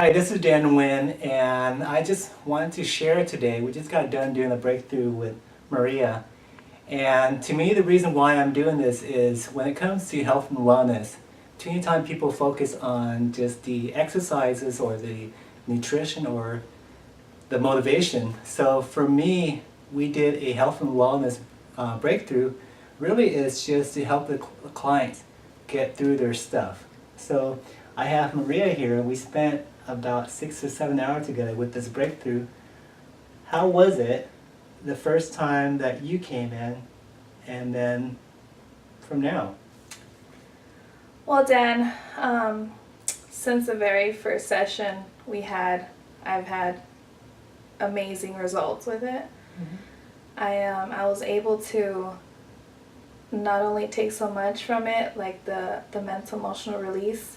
Hi, this is Dan Nguyen, and I just wanted to share today. We just got done doing a breakthrough with Maria. And to me, the reason why I'm doing this is when it comes to health and wellness, too many times people focus on just the exercises or the nutrition or the motivation. So for me, we did a health and wellness breakthrough. Really is just to help the clients get through their stuff. So I have Maria here. We spent about 6 or 7 hours together with this breakthrough. How was it the first time that you came in, and then from now? Well, Dan, since the very first session I've had amazing results with it. I was able to not only take so much from it, like the mental emotional release.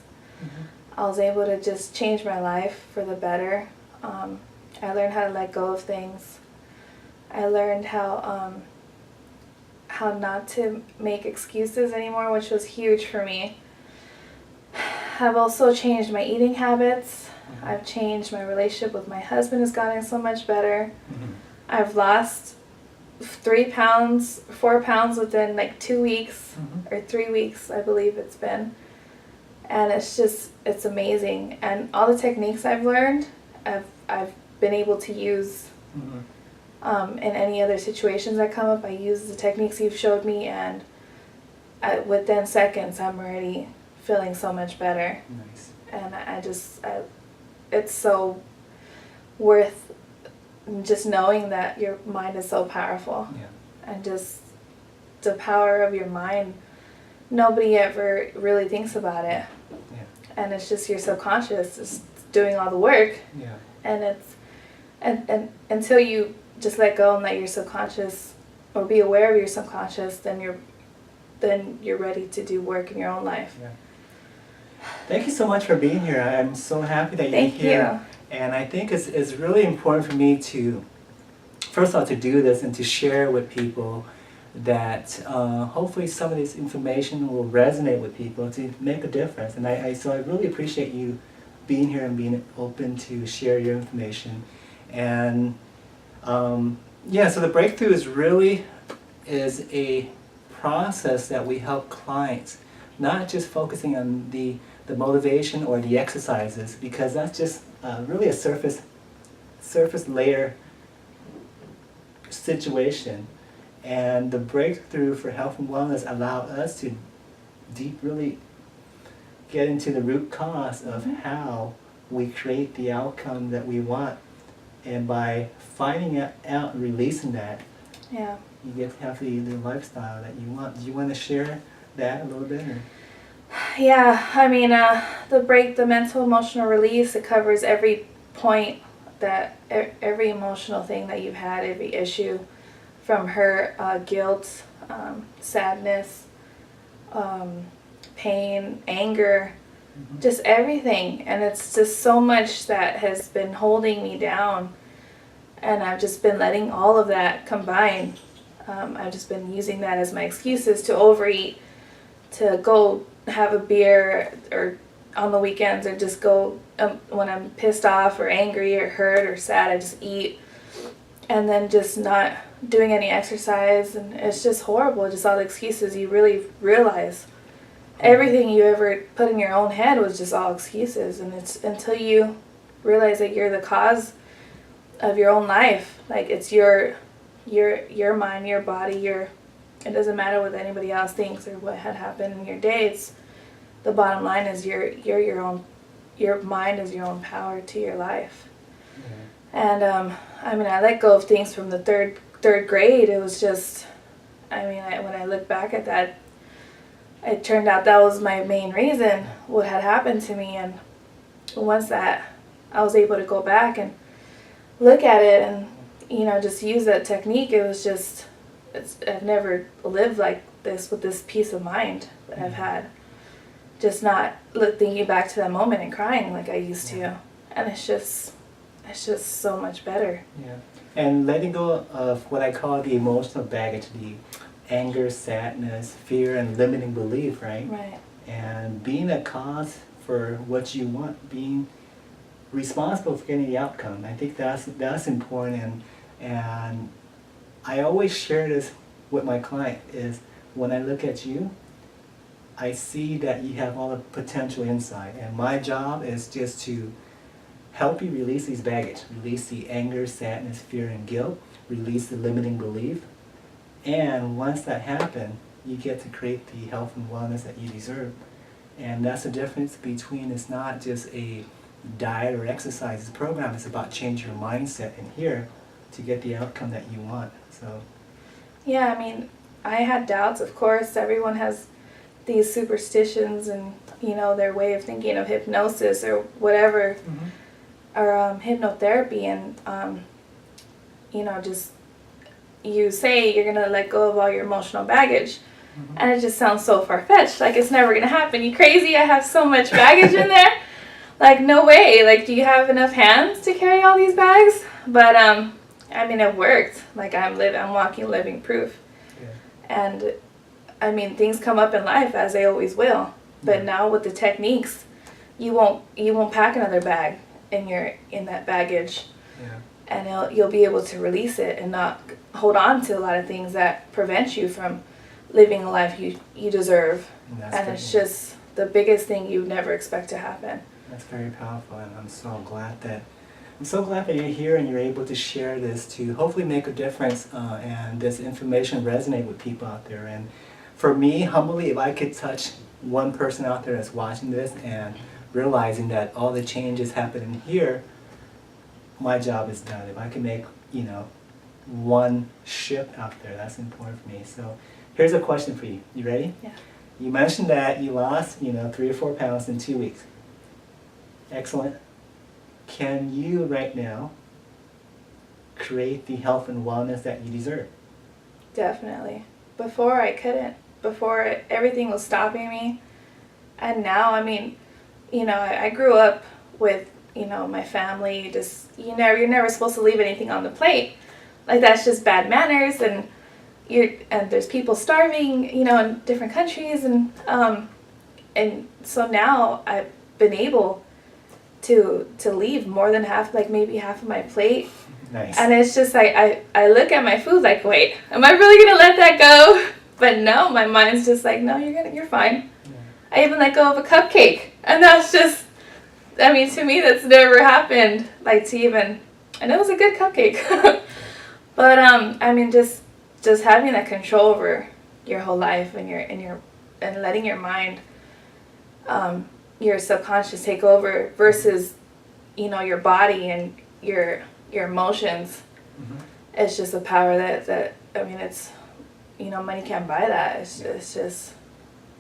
I was able to just change my life for the better. I learned how to let go of things. I learned how not to make excuses anymore, which was huge for me. I've also changed my eating habits. I've changed my relationship with my husband has gotten so much better. I've lost 3 pounds, 4 pounds within like 2 weeks or 3 weeks, I believe it's been. And it's amazing. And all the techniques I've learned, I've been able to use in any other situations that come up. I use the techniques you've showed me, and within seconds, I'm already feeling so much better. Nice. And it's so worth just knowing that your mind is so powerful. Yeah. And just the power of your mind, nobody ever really thinks about it. Yeah. And it's just your subconscious is doing all the work. Yeah. And it's and until you just let go and let your subconscious, or be aware of your subconscious, then you're ready to do work in your own life. Yeah. Thank you so much for being here. I'm so happy that you're Thank here. you. And I think it's really important for me to, first of all, to do this and to share with people that hopefully some of this information will resonate with people to make a difference. And so I really appreciate you being here and being open to share your information. And yeah, so the breakthrough is a process that we help clients, not just focusing on the motivation or the exercises, because that's just really a surface layer situation. And the breakthrough for health and wellness allow us to really get into the root cause of how we create the outcome that we want. And by finding out and releasing that, Yeah. you get to have the lifestyle that you want. Do you want to share that a little bit? Or? Yeah, I mean, the mental emotional release, it covers every point that, every emotional thing that you've had, every issue, from hurt, guilt, sadness, pain, anger, just everything. And it's just so much that has been holding me down, and I've just been letting all of that combine. I've just been using that as my excuses to overeat, to go have a beer or on the weekends, or just go when I'm pissed off or angry or hurt or sad, I just eat, and then just not doing any exercise. And it's just horrible, just all the excuses. You really realize everything you ever put in your own head was just all excuses. And it's until you realize that you're the cause of your own life, like it's your mind, your body, it doesn't matter what anybody else thinks or what had happened in your day. It's the bottom line is you're your own. Your mind is your own power to your life. And I mean, I let go of things from the third grade. It was just, I mean, when I look back at that, it turned out that was my main reason what had happened to me. And once that, I was able to go back and look at it and, just use that technique. It was just, I've never lived like this with this peace of mind that I've had. Just not thinking back to that moment and crying like I used to. And it's just so much better. Yeah. And letting go of what I call the emotional baggage, the anger, sadness, fear, and limiting belief, right? Right. And being a cause for what you want, being responsible for getting the outcome. I think that's important, and I always share this with my client is when I look at you, I see that you have all the potential inside, and my job is just to help you release these baggage, release the anger, sadness, fear, and guilt, release the limiting belief, and once that happens, you get to create the health and wellness that you deserve. And that's the difference between, it's not just a diet or exercise program, it's about changing your mindset in here to get the outcome that you want. So Yeah, I mean, I had doubts, of course. Everyone has these superstitions and, their way of thinking of hypnosis or whatever, or hypnotherapy, and, just you say you're going to let go of all your emotional baggage, and it just sounds so far-fetched, like it's never going to happen. You crazy? I have so much baggage in there. Like, no way. Like, do you have enough hands to carry all these bags? But, I mean, it worked. Like, I'm walking living proof. yeah. And I mean, things come up in life as they always will. But now with the techniques, you won't pack another bag in that baggage, Yeah. and you'll be able to release it and not hold on to a lot of things that prevent you from living a life you deserve. And it's just the biggest thing you never expect to happen. That's very powerful, and I'm so glad that you're here and you're able to share this to hopefully make a difference, and this information resonate with people out there. And for me, humbly, if I could touch one person out there that's watching this and realizing that all the changes happening here, my job is done. If I can make, one shift out there, that's important for me. So here's a question for you. You ready? Yeah. You mentioned that you lost, 3 or 4 pounds in 2 weeks. Excellent. Can you right now create the health and wellness that you deserve? Definitely. Before I couldn't. Before everything was stopping me. And now, I mean, I grew up with, my family. Just, you're never supposed to leave anything on the plate. Like, that's just bad manners, and there's people starving, in different countries, and so now I've been able to leave more than half, like maybe half of my plate. Nice. And it's just like, I look at my food like, wait, am I really gonna let that go? But no, my mind's just like, no, you're fine. Yeah. I even let go of a cupcake, and that's just, I mean, to me, that's never happened. Like, and it was a good cupcake. But I mean, just having that control over your whole life, and letting your mind, your subconscious take over versus, your body and your emotions. It's just a power that I mean, it's, money can't buy that. It's just,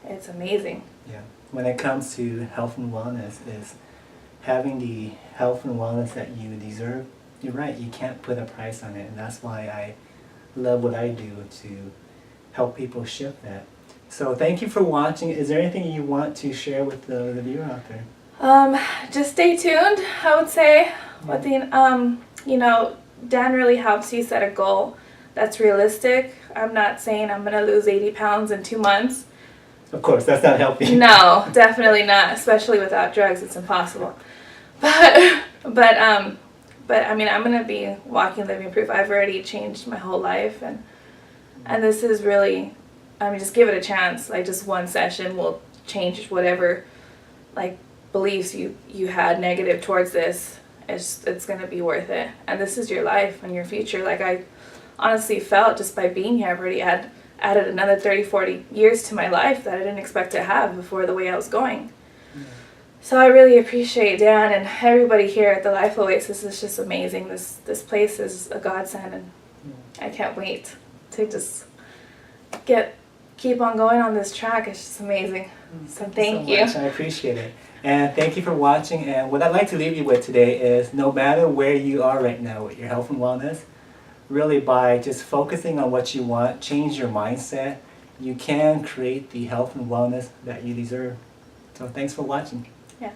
it's amazing. Yeah. When it comes to health and wellness, is having the health and wellness that you deserve. You're right, you can't put a price on it, and that's why I love what I do to help people shift that. So thank you for watching. Is there anything you want to share with the viewer out there? Just stay tuned, I would say. With the, Dan really helps you set a goal that's realistic. I'm not saying I'm going to lose 80 pounds in 2 months. Of course, that's not healthy. No, definitely not. Especially without drugs, it's impossible. But I mean, I'm going to be walking living proof. I've already changed my whole life, and this is really, I mean, just give it a chance. Like, just one session will change whatever, like, beliefs you had negative towards this. It's going to be worth it. And this is your life and your future. Like, I honestly felt just by being here, I've already added another 30, 40 years to my life that I didn't expect to have before the way I was going. So I really appreciate Dan and everybody here at the Life Oasis. It's just amazing. This place is a godsend, and I can't wait to just keep on going on this track. It's just amazing. So thank you. Much. I appreciate it. And thank you for watching. And what I'd like to leave you with today is, no matter where you are right now with your health and wellness, really by just focusing on what you want, change your mindset, you can create the health and wellness that you deserve. So thanks for watching. Yeah.